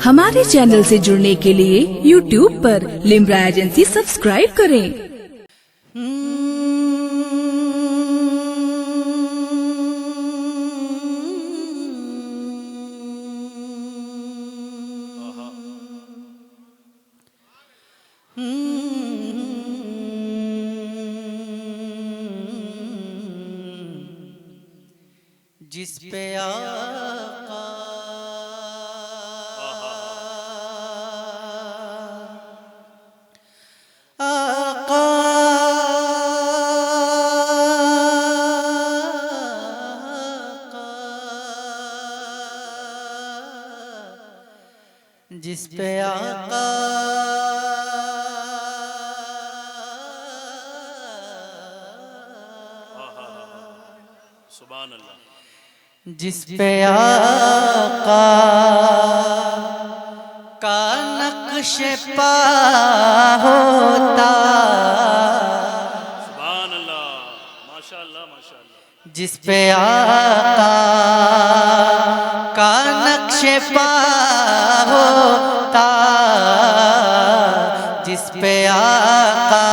हमारे चैनल से जुड़ने के लिए YouTube पर लिम्रा एजेंसी सब्सक्राइब करें। जिस पे आका आका जिस पे आका सुभान अल्लाह, जिस पे आका का नक्श पा होता, सुभान अल्लाह, माशाअल्लाह माशाअल्लाह। जिस पे आका का नक्श पा होता, जिस पे आका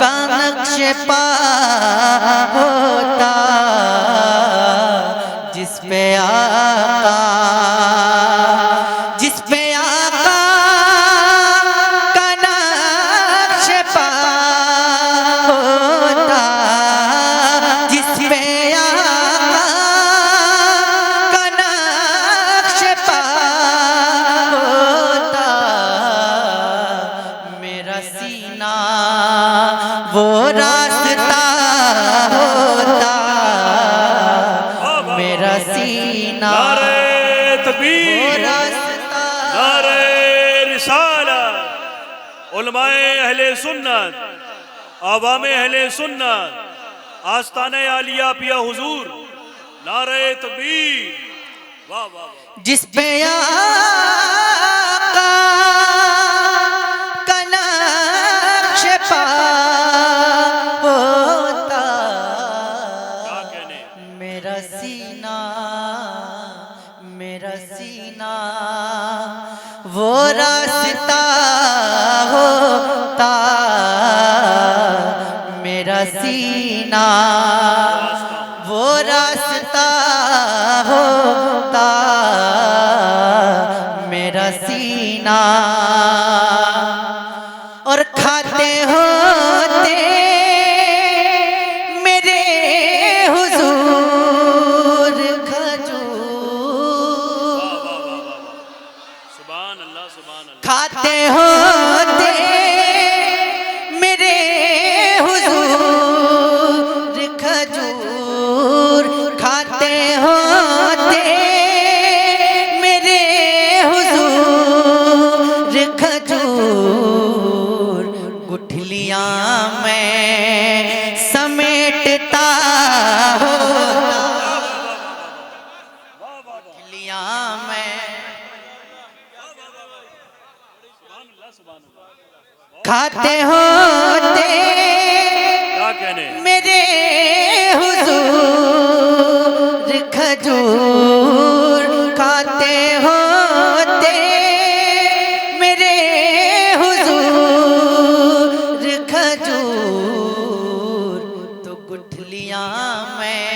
का नक्श पा होता, जिस पे आका का नक्श पा होता, जिस पे आका का नक्श पा होता, मेरा सीना वो रास्ता होता, मेरा सीना नारे तकबीर, नारे रिसालत, उलमाए अहले सुन्नत, आवामे अहले सुन्नत, आस्ताने आलिया पिया हुजूर, नारे तकबीर, वाह वाह वाह। जिस पे आका का नक्श पा होता, क्या कहने, मेरा सीना वो रास्ता होता, मेरा सीना वो रास्ता होता, मेरा सीना। और खाते होते मेरे हुजूर खजूर, सुभान अल्लाह सुभान अल्लाह। खाते होते मेरे हुजूर खजूर, खाते होते मेरे हुजूर खजूर, गुठलियां में समेटता होता, गुठलियां में खाते होते क्या कहने, मेरे हुजूर खजूर, खाते होते मेरे हुजूर खजूर, तो गुठलियां में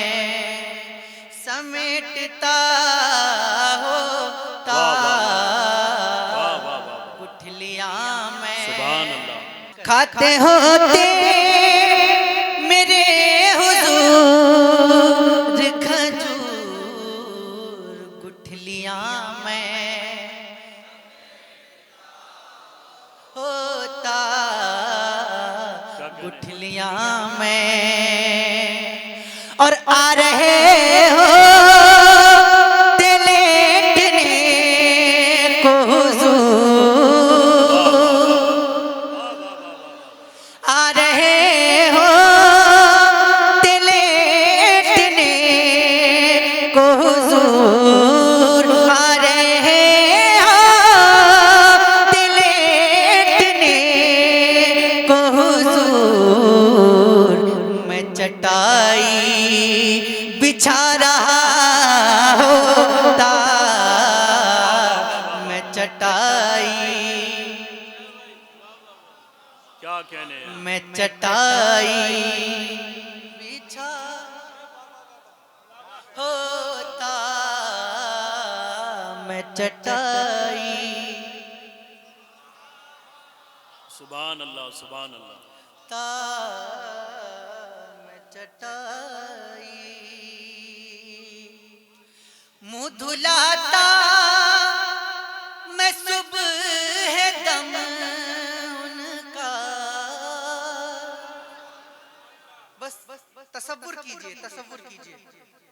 समेटता होता, गुठलियां में सुभान अल्लाह। खाते होते मेरे हुजूर खजूर, गुठलियां में होता, गुठलियां में। और आ रहे हो लेटने को हुजूर, आ रहे हो लेटने को हुजूर, आ रहे हो लेटने को हुजूर, मैं चटाई बिछा रहा मैं चटाई बिछा होता, मैं चटाई। सुभान अल्लाह, सुभान अल्लाह। ता मैं चटाई, मुँह धुलाता मैं सुबह दम उनका। बस तसव्वुर कीजिए, तसव्वुर कीजिए,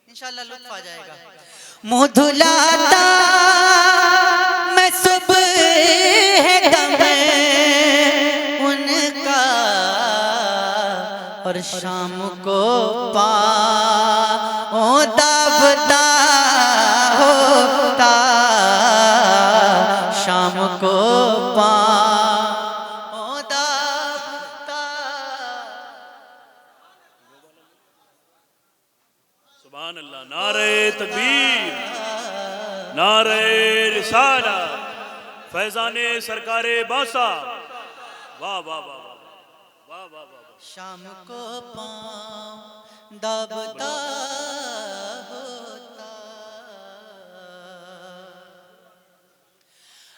इंशाअल्लाह लुत्फ आ जाएगा। मुँह धुलाता मैं सुबह दम उनका, और शाम को पाँव दबता होता, शाम को पाँव दबता। सुभान अल्लाह। नारे तकबीर, नारे रिसाला, फैजाने सरकारे बासा। वाह वाह वाह वाह वाह वाह वाह। शाम को पाँव दबता होता,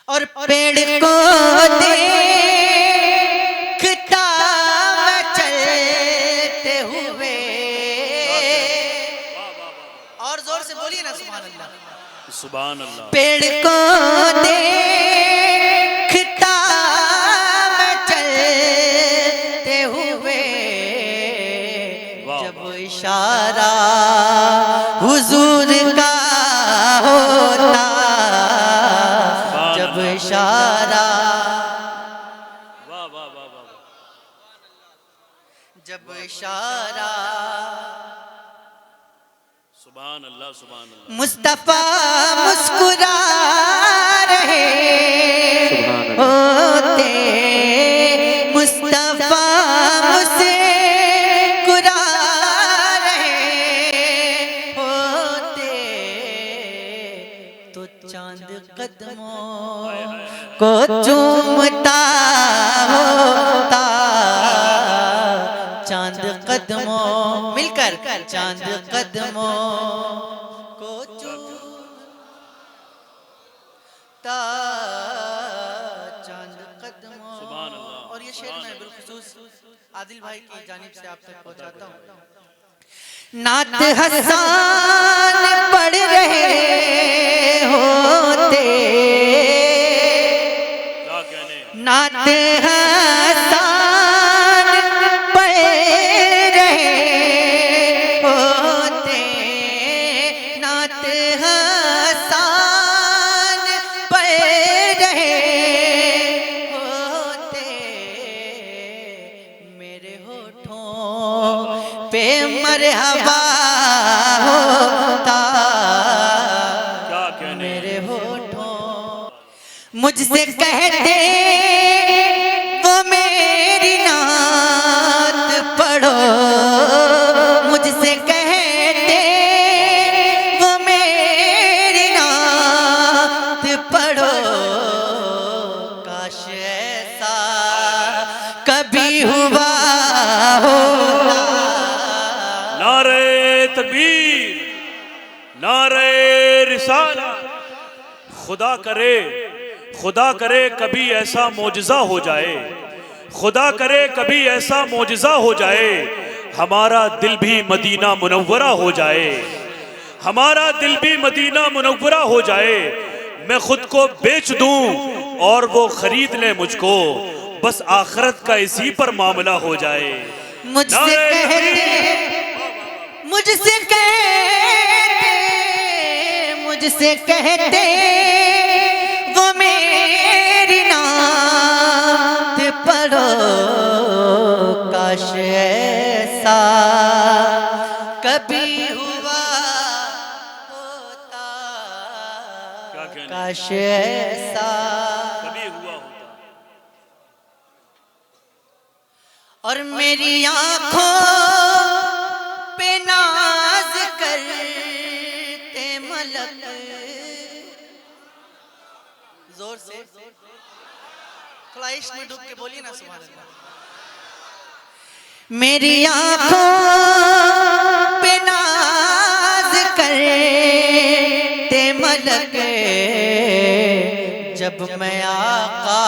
और पेड़ को देखता मैं चलते हुए। और जोर से बोलिए ना सुभान अल्लाह। सुभान अल्लाह। पेड़ को देखता मैं चलते हुए, जब इशारा हुजूर का होता, जब इशारा, वाह वाह वाह वाह। जब इशारा सुभान अल्लाह, सुभान अल्लाह। मुस्तफा मुस्कुरा रहे होते, मुस्तफा मुस्कुरा रहे होते, तो चांद कदमों को चूमता होता, चांद कदमों, मिलकर चांद कदमों को चूमता, चांद कदमों। सुभान अल्लाह। और ये शेर मैं बिलखुसूस आदिल भाई की जानिब से आप तक पहुंचाता हूँ। नात हसन पढ़ रहे होते, क्या कहने। नात हसन पढ़ रहे होते, नात हसन पढ़ रहे होते, मेरे होठों पे मरहबा होता, क्या कहने। मेरे होठों मुझसे कहते वो मेरी नात पढ़ो, मुझसे कहते वो मेरी नात पढ़ो, काश ऐसा कभी हुआ होता। नारे तकबीर, नारे रिसाला। खुदा करे, खुदा करे कभी ऐसा मोजज़ा हो जाए, खुदा करे कभी ऐसा मोजज़ा हो जाए, हमारा दिल भी मदीना मुनव्वरा हो जाए, हमारा दिल भी मदीना मुनव्वरा हो जाए। मैं खुद को बेच दूं और वो खरीद ले मुझको, बस आखिरत का इसी पर मामला हो जाए। मुझसे कहते, मुझसे कहते, मुझसे कहते वो मेरी नात पढ़ो, काश ऐसा कभी हुआ होता, क्या कहने। काश ऐसा कभी हुआ होता। और मेरी आंखों पे नाज करते मलक। जोर से थोड़ा इश्क में डूब के बोलिए ना सुभान अल्लाह। मेरी आंखों पे नाज करते मलक जब मैं आका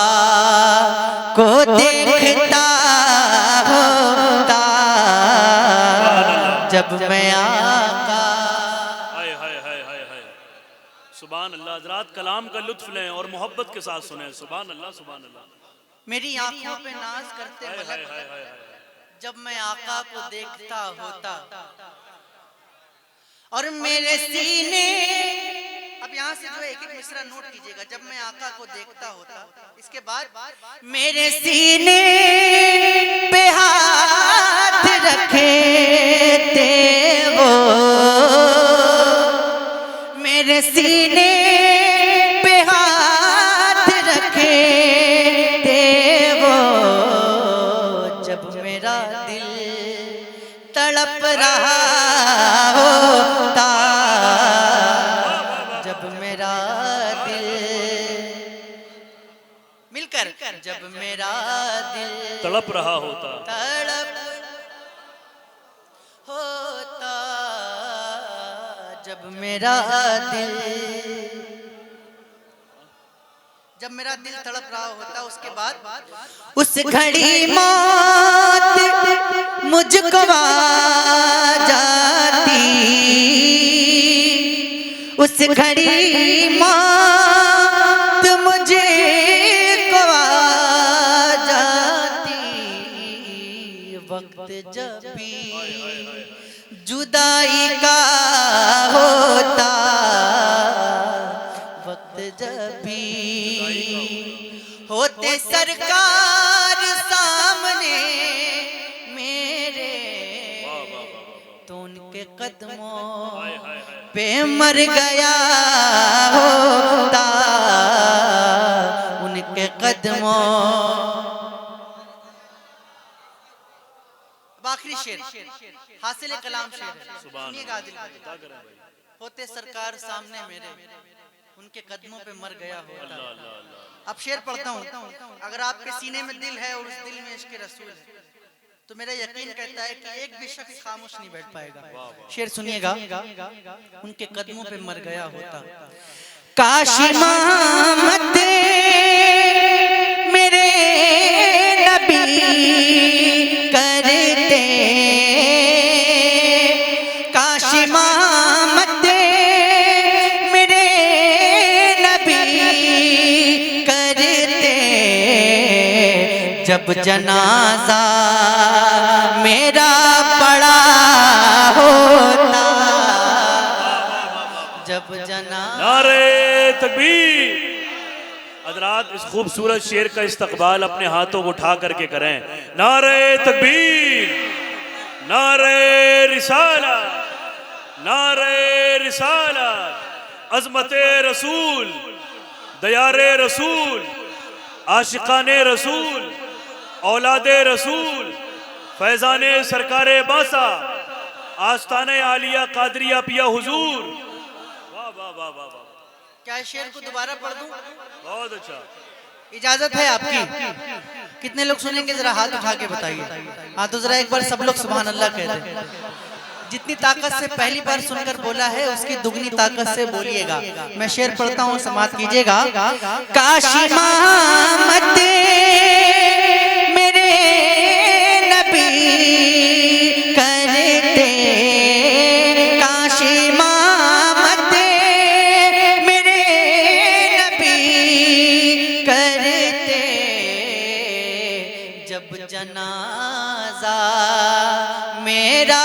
को देखता होता, जब मैं आका। सुभान अल्लाह। हज़रात कलाम का लुत्फ लें और मोहब्बत के साथ सुने। सुभान अल्लाह, सुभान अल्लाह। मेरी आंखों पे नाज करते मलक जब मैं आका को देखता होता, और मेरे सीने, अब यहाँ से जो है एक एक मिसरा नोट कीजिएगा, जब मैं आका को देखता होता, इसके बाद मेरे सीने पे हाथ रखे थे वो, मेरे सीने पे हाथ रखे थे वो, जब मेरा दिल तड़प रहा होता, जब मेरा दिल मिलकर, जब मेरा दिल तड़प रहा होता, तड़प होता, जब मेरा दिल, जब मेरा दिल तड़प रहा होता, उसके बाद उस घड़ी मौत मुझको आ जाती, उस घड़ी मौत मुझे को आ जाती, वक्त जब भी जुदाई का होता, वक्त जब भी होते सरकार सामने मेरे, तो उनके कदमों पे मर गया होता, उनके कदमों। आखिरी शेर हासिल कलाम शेर है, सुनिएगा आदिल भाई। होते सरकार सामने मेरे, उनके कदमों पे मर गया होता। अब शेर पढ़ता हूँ। अगर आपके सीने में दिल है और उस दिल में इश्क़ रसूल है, तो मेरा यकीन कहता है कि एक भी शख्स खामोश नहीं बैठ पाएगा। शेर सुनिएगा। उनके कदमों पे मर गया होता, काश इमामत मेरे नबी करते, काश इमामत मेरे नबी करते, जब जनाजा मेरा पड़ा होता, जब जनाजा। नारे तकबीर। हज़रात इस खूबसूरत शेर का इस्तकबाल अपने हाथों को उठा करके करें। नारे तकबीर, नारे रिसाला, नारे रिसाला। अज़मते रसूल, दयारे रसूल, आशिकाने रसूल, औलादे रसूल, फैज़ाने सरकारे बासा, आस्ताने आलिया कादरिया पिया हुजूर। वाह वाह वाह वाह वाह। क्या शेर को दोबारा पढ़ दूं? बहुत अच्छा। इजाजत है आपकी? कितने लोग सुनेंगे जरा हाथ उठा के बताइए। हाँ तो जरा एक बार सब लोग सुभान अल्लाह कह दें। जितनी ताकत से पहली बार सुनकर बोला है उसकी दुगनी ताकत से बोलिएगा। मैं शेर पढ़ता हूँ, समात कीजिएगा। काश इमामत मेरे नबी करते, काश इमामत मेरे नबी करते, जब जनाजा मेरा